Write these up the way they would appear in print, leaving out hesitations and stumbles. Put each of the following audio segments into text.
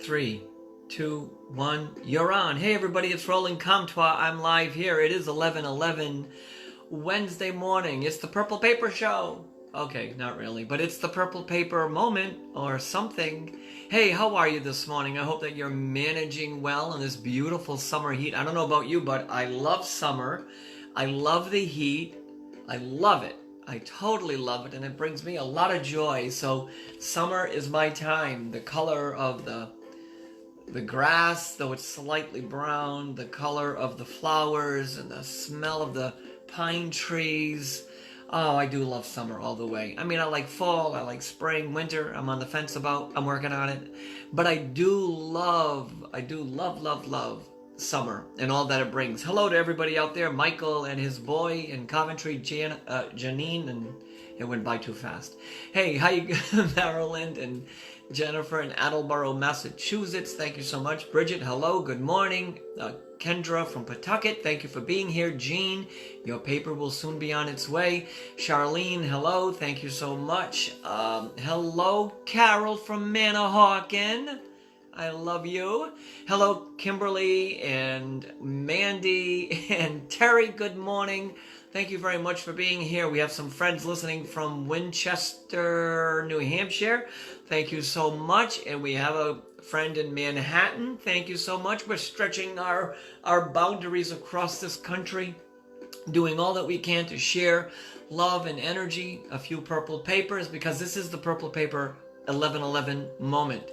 3, 2, 1, you're on. Hey everybody, it's Roland Comtois. I'm live here. It is 11:11 Wednesday morning. It's the Purple Paper Show. Okay, not really, but it's the Purple Paper moment or something. Hey, how are you this morning? I hope that you're managing well in this beautiful summer heat. I don't know about you, but I love summer. I love the heat. I love it. I totally love it, and it brings me a lot of joy. So summer is my time. The color of the grass, though it's slightly brown, the color of the flowers, and the smell of the pine trees. Oh, I do love summer all the way. I mean, I like fall, I like spring, winter. I'm on the fence about. I'm working on it. But I do love summer and all that it brings. Hello to everybody out there. Michael and his boy in Coventry, Janine, and it went by too fast. Hey, how you Maryland and Jennifer in Attleboro, Massachusetts. Thank you so much. Bridget, hello. Good morning. Kendra from Pawtucket, thank you for being here. Jean, your paper will soon be on its way. Charlene, hello. Thank you so much. Hello, Carol from Manahawkin. I love you. Hello, Kimberly and Mandy and Terry. Good morning. Thank you very much for being here. We have some friends listening from Winchester, New Hampshire. Thank you so much. And we have a friend in Manhattan. Thank you so much. We're stretching our boundaries across this country, doing all that we can to share love and energy. A few purple papers, because this is the Purple Paper 11:11 moment.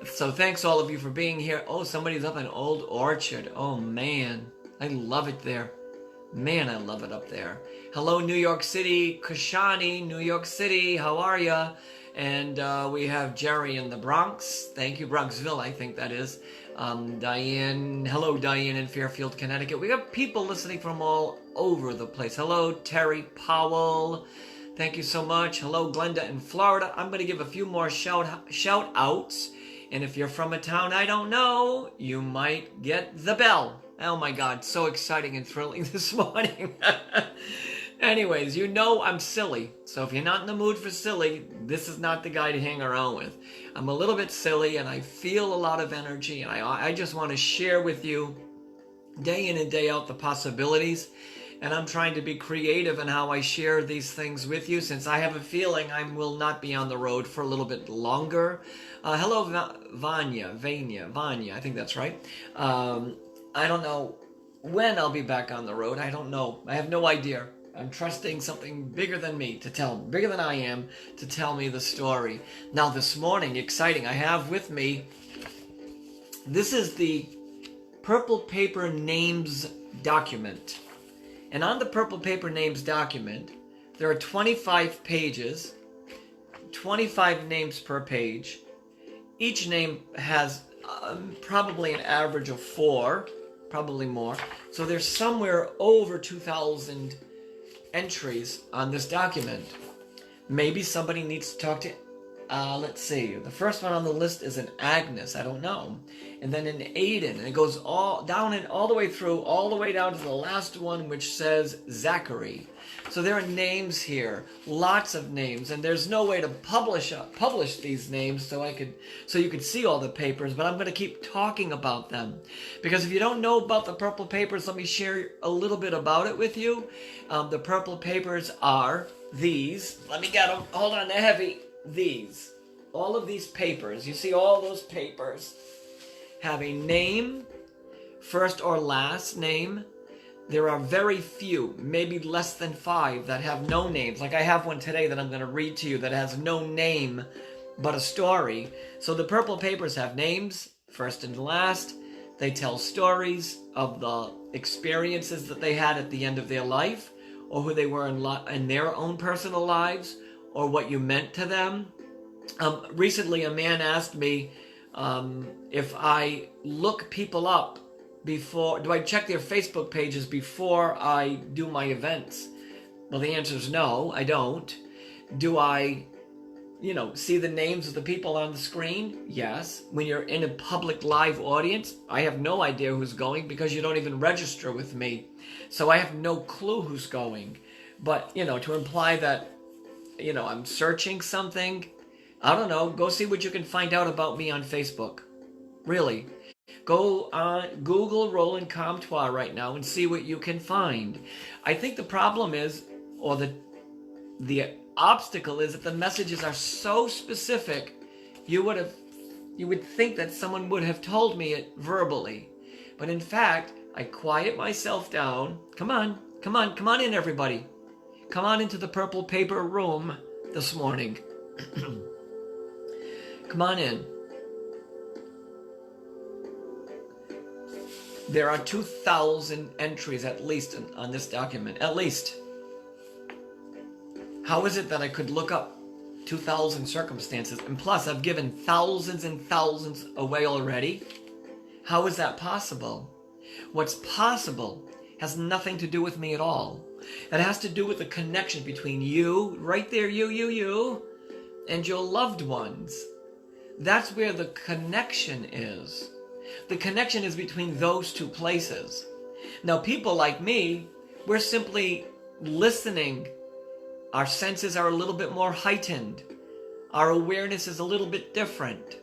So thanks all of you for being here. Oh, somebody's up in Old Orchard. Oh man, I love it there. Man, I love it up there. Hello, New York City. Kashani, New York City. How are ya? And we have Jerry in the Bronx. Thank you, Bronxville, I think that is. Diane. Hello, Diane in Fairfield, Connecticut. We have people listening from all over the place. Hello, Terry Powell. Thank you so much. Hello, Glenda in Florida. I'm going to give a few more shout outs. And if you're from a town I don't know, you might get the bell. Oh my God, so exciting and thrilling this morning. Anyways, you know I'm silly. So if you're not in the mood for silly, this is not the guy to hang around with. I'm a little bit silly and I feel a lot of energy, and I just want to share with you day in and day out the possibilities. And I'm trying to be creative in how I share these things with you, since I have a feeling I will not be on the road for a little bit longer. Hello, Vanya, I think that's right. I don't know when I'll be back on the road. I don't know. I have no idea. I'm trusting something bigger than me bigger than I am, to tell me the story. Now this morning, exciting, I have with me, this is the Purple Paper Names document. And on the Purple Paper Names document, there are 25 pages, 25 names per page. Each name has probably an average of 4, probably more. So there's somewhere over 2,000 entries on this document. Maybe somebody needs to talk to, let's see, the first one on the list is an Agnes, I don't know. And then an Aiden, and it goes all down and all the way through, all the way down to the last one, which says Zachary. So there are names here, lots of names, and there's no way to publish these names so you could see all the papers, but I'm going to keep talking about them. Because if you don't know about the Purple Papers, let me share a little bit about it with you. The Purple Papers are these. Let me get them. Hold on, they're heavy. These. All of these papers, you see all those papers have a name, first or last name. There are very few, maybe less than 5, that have no names. Like I have one today that I'm going to read to you that has no name but a story. So the Purple Papers have names, first and last. They tell stories of the experiences that they had at the end of their life, or who they were in their own personal lives, or what you meant to them. Recently, a man asked me if I look people up do I check their Facebook pages before I do my events? Well, the answer is no, I don't. Do I, see the names of the people on the screen? Yes. When you're in a public live audience, I have no idea who's going, because you don't even register with me. So I have no clue who's going. But, to imply that, I'm searching something, I don't know. Go see what you can find out about me on Facebook. Really. Go on Google Roland Comtois right now and see what you can find. I think the problem is, or the obstacle is, that the messages are so specific. You would think that someone would have told me it verbally. But in fact, I quiet myself down. Come on in, everybody. Come on into the purple paper room this morning. Come on in. There are 2,000 entries at least on this document. At least. How is it that I could look up 2,000 circumstances? And plus, I've given thousands and thousands away already. How is that possible? What's possible has nothing to do with me at all. It has to do with the connection between you, right there, you, and your loved ones. That's where the connection is. The connection is between those two places. Now, people like me, we're simply listening. Our senses are a little bit more heightened. Our awareness is a little bit different.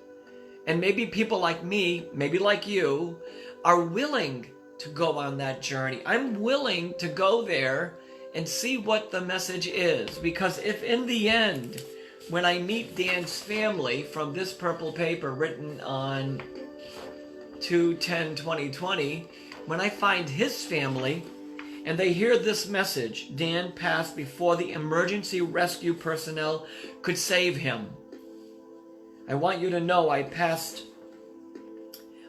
And maybe people like me, maybe like you, are willing to go on that journey. I'm willing to go there and see what the message is. Because if in the end, when I meet Dan's family from this purple paper written on 2/10/2020, when I find his family and they hear this message, Dan passed before the emergency rescue personnel could save him. I want you to know I passed.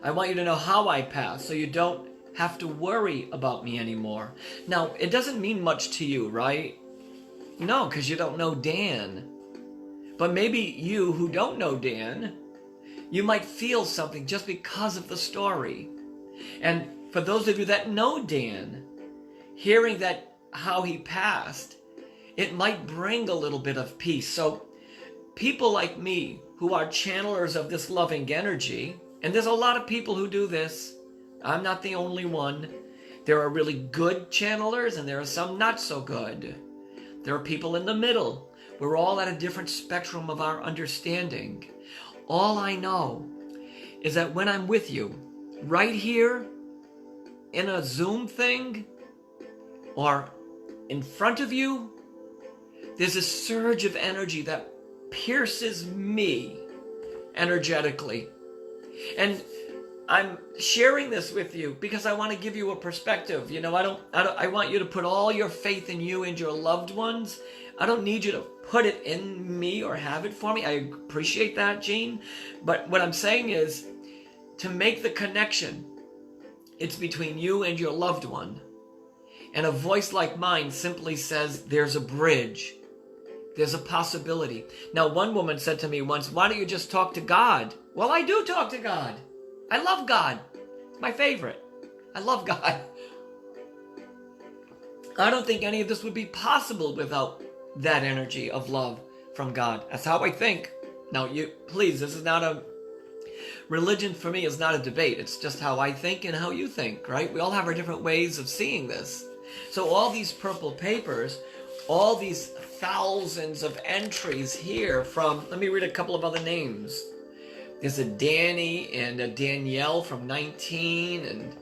I want you to know how I passed, so you don't have to worry about me anymore. Now, it doesn't mean much to you, right? No, because you don't know Dan. But maybe you who don't know Dan, you might feel something just because of the story. And for those of you that know Dan, hearing that how he passed, it might bring a little bit of peace. So people like me who are channelers of this loving energy, and there's a lot of people who do this. I'm not the only one. There are really good channelers and there are some not so good. There are people in the middle. We're all at a different spectrum of our understanding. All I know is that when I'm with you, right here in a Zoom thing, or in front of you, there's a surge of energy that pierces me energetically. And I'm sharing this with you because I want to give you a perspective. You know, I want you to put all your faith in you and your loved ones. I don't need you to put it in me or have it for me. I appreciate that, Gene. But what I'm saying is, to make the connection, it's between you and your loved one. And a voice like mine simply says, there's a bridge. There's a possibility. Now, one woman said to me once, why don't you just talk to God? Well, I do talk to God. I love God. It's my favorite. I love God. I don't think any of this would be possible without that energy of love from God. That's how I think. Now, please, this is not a... Religion for me is not a debate. It's just how I think and how you think, right? We all have our different ways of seeing this. So all these purple papers, all these thousands of entries here from... Let me read a couple of other names. There's a Danny and a Danielle from 19, and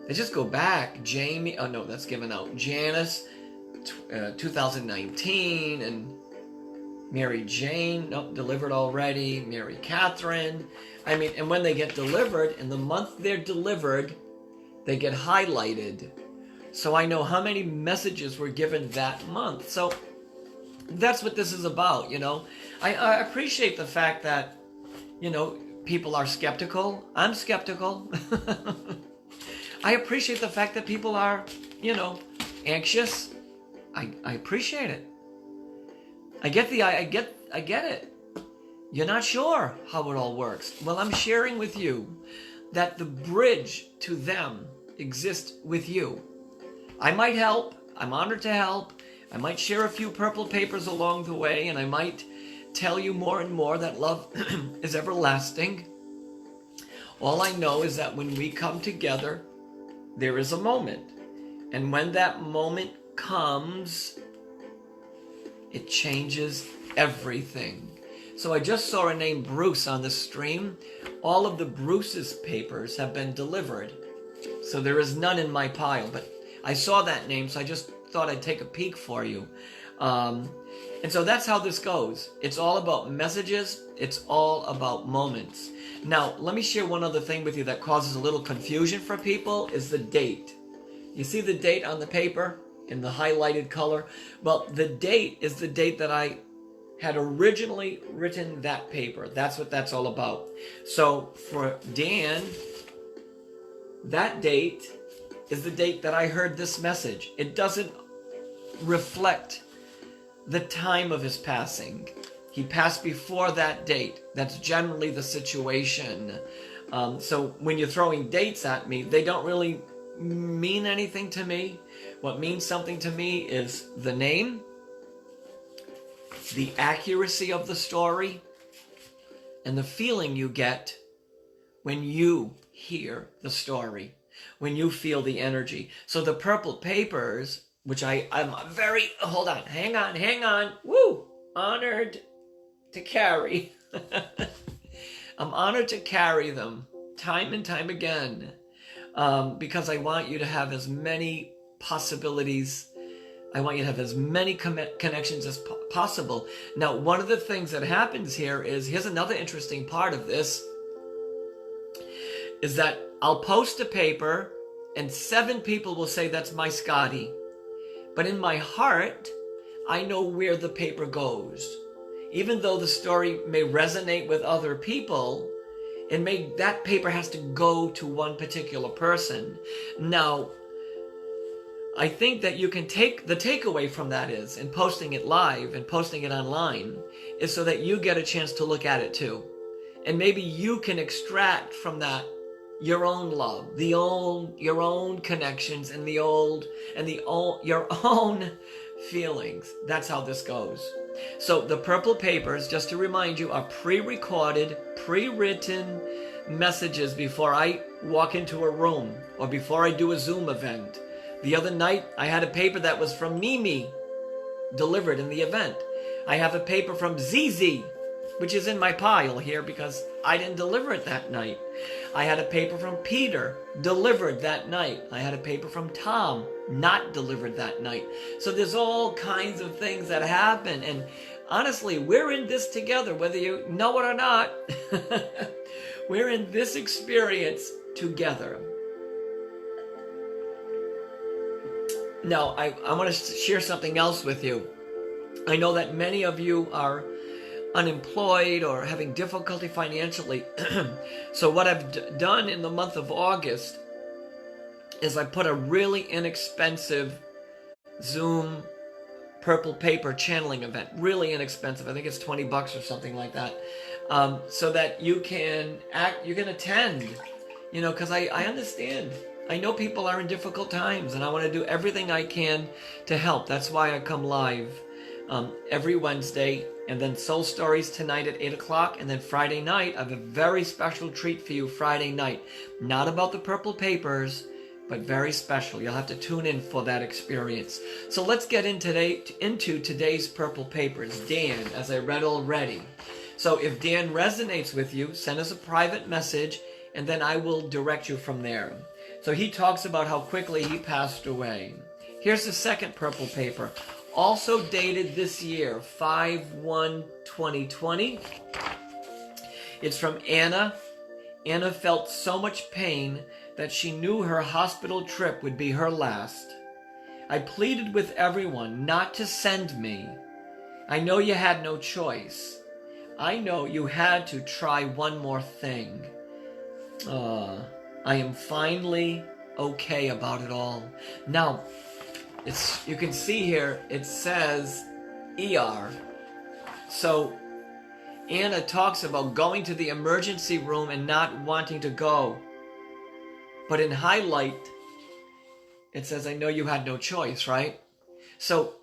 they just go back. Jamie, oh no, that's given out. Janice, 2019, and Mary Jane, nope, delivered already. Mary Catherine. I mean, and when they get delivered, in the month they're delivered, they get highlighted. So I know how many messages were given that month. So that's what this is about, you know. I appreciate the fact that, you know, people are skeptical. I'm skeptical. I appreciate the fact that people are, you know, anxious. I appreciate it. I get it. You're not sure how it all works. Well, I'm sharing with you that the bridge to them exists with you. I might help. I'm honored to help. I might share a few purple papers along the way, and I might tell you more and more that love is everlasting. All I know is that when we come together, there is a moment. And when that moment comes, it changes everything. So I just saw a name Bruce on the stream. All of the Bruce's papers have been delivered. So there is none in my pile, but I saw that name, so I just thought I'd take a peek for you. And so that's how this goes. It's all about messages. It's all about moments. Now, let me share one other thing with you that causes a little confusion for people is the date. You see the date on the paper in the highlighted color? Well, the date is the date that I had originally written that paper. That's what that's all about. So for Dan, that date is the date that I heard this message. It doesn't reflect the time of his passing. He passed before that date. That's generally the situation. So when you're throwing dates at me, they don't really mean anything to me. What means something to me is the name, the accuracy of the story, and the feeling you get when you hear the story, when you feel the energy. So the purple papers, which I'm very, hold on, hang on, woo, honored to carry. I'm honored to carry them time and time again, because I want you to have as many possibilities. I want you to have as many connections as possible. Now, one of the things that happens here is, here's another interesting part of this, is that I'll post a paper and 7 people will say that's my Scotty. But in my heart, I know where the paper goes. Even though the story may resonate with other people, that paper has to go to one particular person. Now, I think that you can the takeaway from that is, in posting it live and posting it online, is so that you get a chance to look at it too. And maybe you can extract from that your own love, your own connections, and your own feelings. That's how this goes. So the purple papers, just to remind you, are pre-recorded, pre-written messages before I walk into a room or before I do a Zoom event. The other night, I had a paper that was from Mimi, delivered in the event. I have a paper from Zizi, which is in my pile here because I didn't deliver it that night. I had a paper from Peter, delivered that night. I had a paper from Tom, not delivered that night. So there's all kinds of things that happen. And honestly, we're in this together, whether you know it or not. We're in this experience together. Now, I want to share something else with you. I know that many of you are unemployed or having difficulty financially. So what I've done in the month of August is I put a really inexpensive Zoom purple paper channeling event. Really inexpensive. I think it's $20 or something like that. So that you can attend, because I understand. I know people are in difficult times, and I want to do everything I can to help. That's why I come live every Wednesday, and then Soul Stories tonight at 8 o'clock, and then Friday night, I have a very special treat for you Friday night. Not about the purple papers, but very special. You'll have to tune in for that experience. So let's get into today's purple papers. Dan, as I read already. So if Dan resonates with you, send us a private message, and then I will direct you from there. So he talks about how quickly he passed away. Here's the second purple paper, also dated this year, 5/1/2020. It's from Anna. Anna felt so much pain that she knew her hospital trip would be her last. I pleaded with everyone not to send me. I know you had no choice. I know you had to try one more thing. I am finally okay about it all. Now, you can see here, it says ER. So Anna talks about going to the emergency room and not wanting to go. But in highlight, it says, I know you had no choice, right? So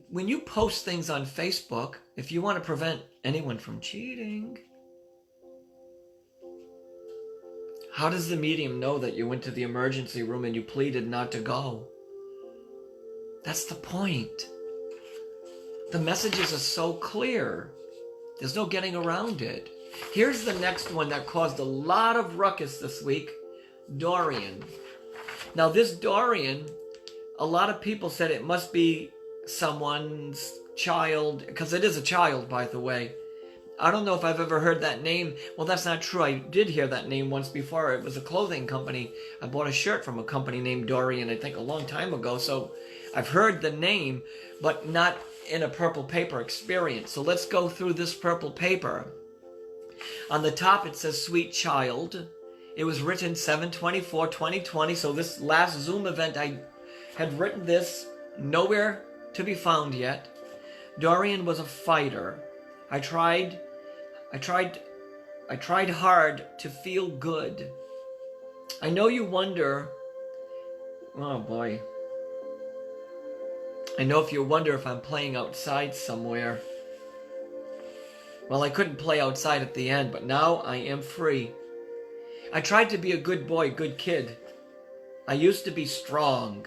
when you post things on Facebook, if you want to prevent anyone from cheating, how does the medium know that you went to the emergency room and you pleaded not to go? That's the point. The messages are so clear. There's no getting around it. Here's the next one that caused a lot of ruckus this week. Dorian. Now this Dorian, a lot of people said it must be someone's child, because it is a child, by the way. I don't know if I've ever heard that name. Well, that's not true. I did hear that name once before. It was a clothing company. I bought a shirt from a company named Dorian, I think a long time ago. So I've heard the name, but not in a purple paper experience. So let's go through this purple paper. On the top it says Sweet Child. It was written 7/24/2020. So this last Zoom event I had written this, nowhere to be found yet. Dorian was a fighter. I tried hard to feel good. I know you wonder, oh boy. I know if you wonder if I'm playing outside somewhere. Well, I couldn't play outside at the end, but now I am free. I tried to be a good boy, good kid. I used to be strong.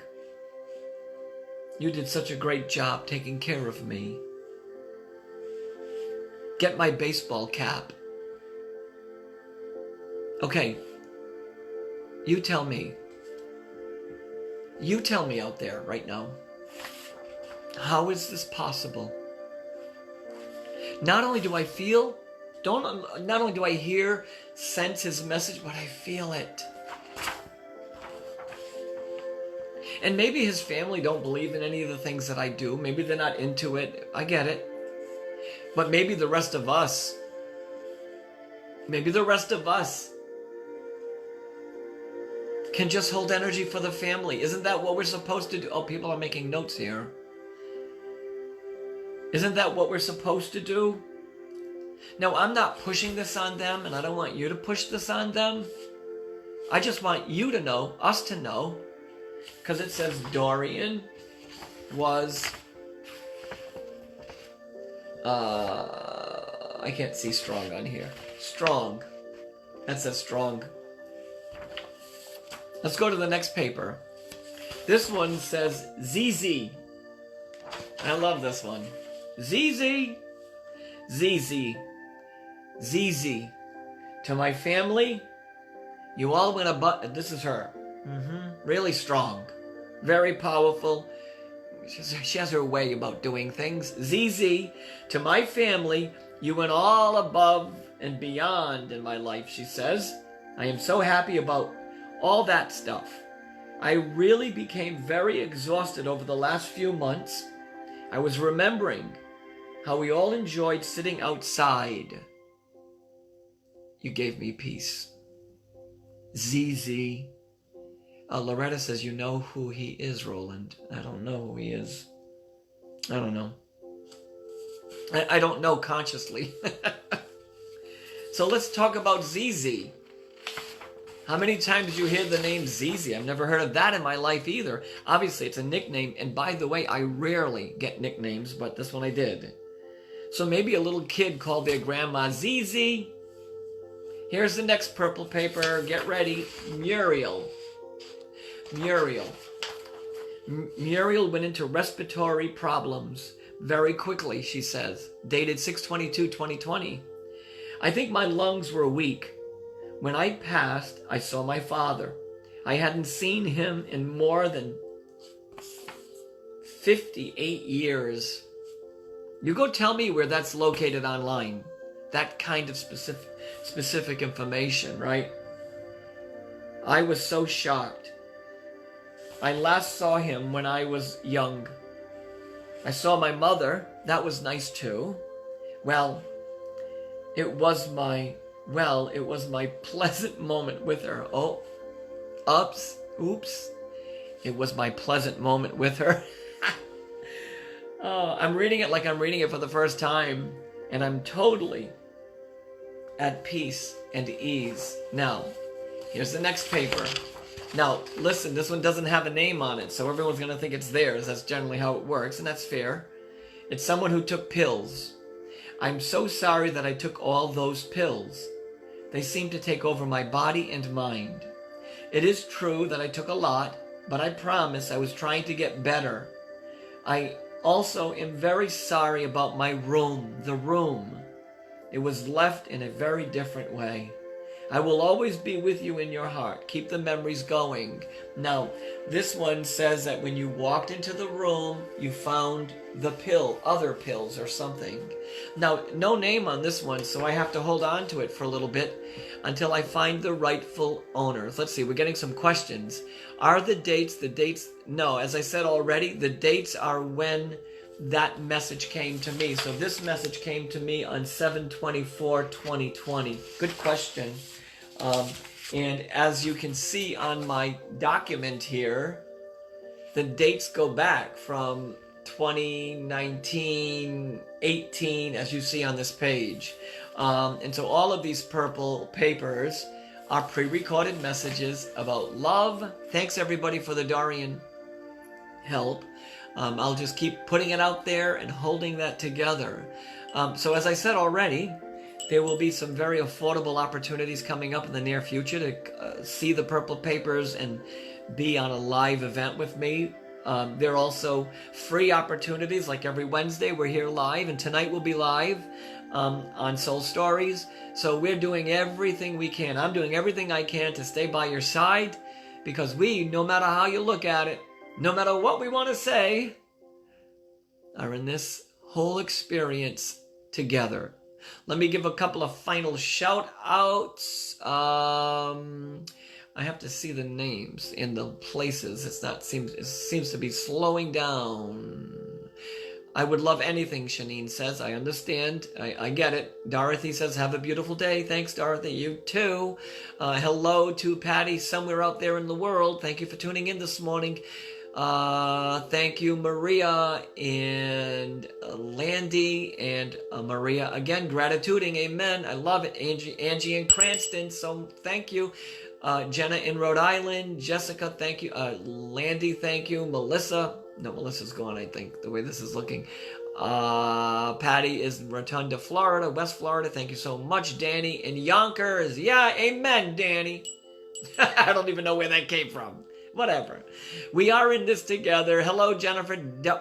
You did such a great job taking care of me. Get my baseball cap. Okay, you tell me. You tell me out there right now. How is this possible? Not only do I feel, not only do I hear, sense his message, but I feel it. And maybe his family don't believe in any of the things that I do. Maybe they're not into it. I get it. But maybe the rest of us, can just hold energy for the family. Isn't that what we're supposed to do? Oh, people are making notes here. Isn't that what we're supposed to do? Now, I'm not pushing this on them, and I don't want you to push this on them. I just want you to know, us to know, because it says Dorian was, I can't see strong on here. Strong. That says strong. Let's go to the next paper. This one says ZZ. I love this one. ZZ. ZZ. ZZ. To my family, you all went above. This is her. Really strong. Very powerful. She has her way about doing things. ZZ. To my family, you went all above and beyond in my life, she says. I am so happy about all that stuff. I really became very exhausted over the last few months. I was remembering how we all enjoyed sitting outside. You gave me peace. ZZ. Loretta says, you know who he is, Roland. I don't know who he is. I don't know. I don't know consciously. So let's talk about ZZ. How many times did you hear the name ZZ? I've never heard of that in my life either. Obviously, it's a nickname. And by the way, I rarely get nicknames, but this one I did. So maybe a little kid called their grandma ZZ. Here's the next purple paper. Get ready. Muriel. Muriel went into respiratory problems very quickly, she says. Dated 6/22/2020. I think my lungs were weak. When I passed, I saw my father. I hadn't seen him in more than 58 years. You go tell me where that's located online. That kind of specific information, right? I was so shocked. I last saw him when I was young. I saw my mother. That was nice too. It was my pleasant moment with her. Oops. It was my pleasant moment with her. Oh, I'm reading it like I'm reading it for the first time, and I'm totally at peace and ease. Now, here's the next paper. Now, listen, this one doesn't have a name on it, so everyone's going to think it's theirs. That's generally how it works, and that's fair. It's someone who took pills. I'm so sorry that I took all those pills. They seem to take over my body and mind. It is true that I took a lot, but I promise I was trying to get better. Also, am very sorry about my room, the room. It was left in a very different way. I will always be with you in your heart. Keep the memories going. Now, this one says that when you walked into the room, you found the pill, other pills or something. Now, no name on this one, so I have to hold on to it for a little bit until I find the rightful owners. Let's see, we're getting some questions. Are the dates, no, as I said already, the dates are when that message came to me. So this message came to me on 7/24/2020. Good question. And as you can see on my document here, the dates go back from 2019, 18, as you see on this page. And so all of these purple papers are pre-recorded messages about love. Thanks everybody for the Dorian help. I'll just keep putting it out there and holding that together. So as I said already, there will be some very affordable opportunities coming up in the near future to see the purple papers and be on a live event with me. There are also free opportunities, like every Wednesday we're here live, and tonight we'll be live on Soul Stories. So we're doing everything we can. I'm doing everything I can to stay by your side, because we, no matter how you look at it, no matter what we want to say, are in this whole experience together. Let me give a couple of final shout outs. I have to see the names in the places. It seems to be slowing down. I would love anything, Shanine says. I understand. I get it. Dorothy says, have a beautiful day. Thanks, Dorothy. You too. Hello to Patty somewhere out there in the world. Thank you for tuning in this morning. Thank you, Maria and Landy and Maria. Again, gratituding. Amen. I love it. Angie in Cranston. So thank you. Jenna in Rhode Island. Jessica, thank you. Landy, thank you. Melissa. No, Melissa's gone, I think, the way this is looking. Patty is in Rotunda, Florida. West Florida. Thank you so much. Danny in Yonkers. Yeah, amen, Danny. I don't even know where that came from. Whatever. We are in this together. Hello, Jennifer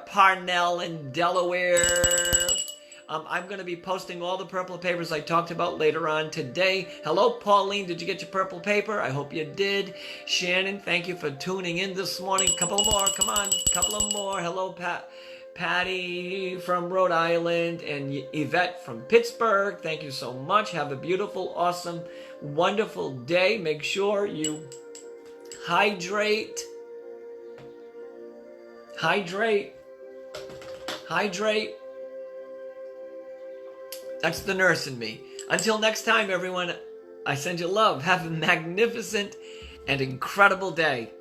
Parnell in Delaware. I'm going to be posting all the purple papers I talked about later on today. Hello, Pauline. Did you get your purple paper? I hope you did. Shannon, thank you for tuning in this morning. Couple more. Come on. Couple of more. Hello, Patty from Rhode Island and Yvette from Pittsburgh. Thank you so much. Have a beautiful, awesome, wonderful day. Make sure you hydrate. That's the nurse in me. Until next time, everyone, I send you love. Have a magnificent and incredible day.